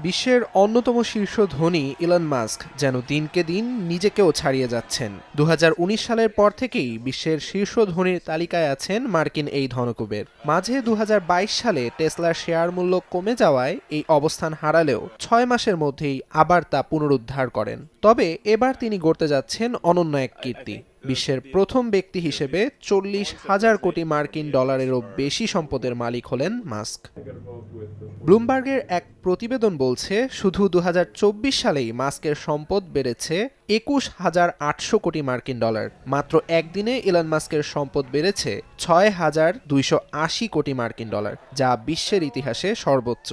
বিশ্বের অন্যতম শীর্ষ ধনী ইলন মাস্ক যেন দিনকে দিন নিজেকেও ছাড়িয়ে যাচ্ছেন। ২০১৯ সালের পর থেকেই বিশ্বের শীর্ষ ধনীর তালিকায় আছেন মার্কিন এই ধনকুবের। মাঝে ২০২২ সালে টেসলার শেয়ার মূল্য কমে যাওয়ায় এই অবস্থান হারালেও ৬ মাসের মধ্যেই আবার তা পুনরুদ্ধার করেন। তবে এবার তিনি গড়তে যাচ্ছেন অনন্য এক কীর্তি। বিশ্বের প্রথম ব্যক্তি হিসেবে ৪০,০০০ কোটি মার্কিন ডলারেরও বেশি সম্পদের মালিক হলেন মাস্ক। ব্লুমবার্গের এক প্রতিবেদন বলছে, শুধু ২০২৪ সালেই মাস্কের সম্পদ বেড়েছে ২১,৮০০ কোটি মার্কিন ডলার। মাত্র একদিনে ইলন মাস্কের সম্পদ বেড়েছে ৬,২৮০ কোটি মার্কিন ডলার, যা বিশ্বের ইতিহাসে সর্বোচ্চ।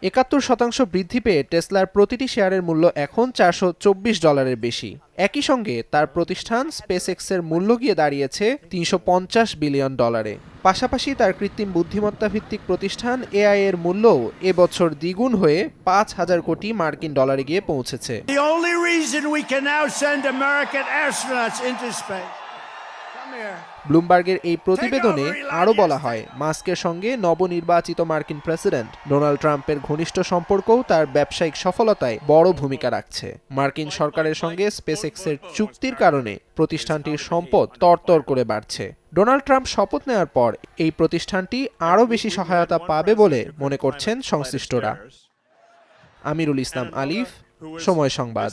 ৭১% বৃদ্ধি পেয়ে টেসলার প্রতিটি শেয়ারের মূল্য এখন $৪২৪ বেশি। একই সঙ্গে তার প্রতিষ্ঠান স্পেসএক্সের মূল্য গিয়ে দাঁড়িয়েছে $৩৫০ বিলিয়ন। পাশাপাশি তার কৃত্রিম বুদ্ধিমত্তা ভিত্তিক প্রতিষ্ঠান এআই এর মূল্যও এবছর দ্বিগুণ হয়ে ৫,০০০ কোটি মার্কিন ডলারে গিয়ে পৌঁছেছে। ব্লুমবার্গের এই প্রতিবেদনে আরও বলা হয়, মাস্কের সঙ্গে নবনির্বাচিত মার্কিন প্রেসিডেন্ট ডোনাল্ড ট্রাম্পের ঘনিষ্ঠ সম্পর্কও তার ব্যবসায়িক সফলতায় বড় ভূমিকা রাখছে। মার্কিন সরকারের সঙ্গে স্পেসএক্সের চুক্তির কারণে প্রতিষ্ঠানটির সম্পদ তরতর করে বাড়ছে। ডোনাল্ড ট্রাম্প শপথ নেওয়ার পর এই প্রতিষ্ঠানটি আরও বেশি সহায়তা পাবে বলে মনে করছেন সংশ্লিষ্টরা। আমিরুল ইসলাম আলিফ, সময় সংবাদ।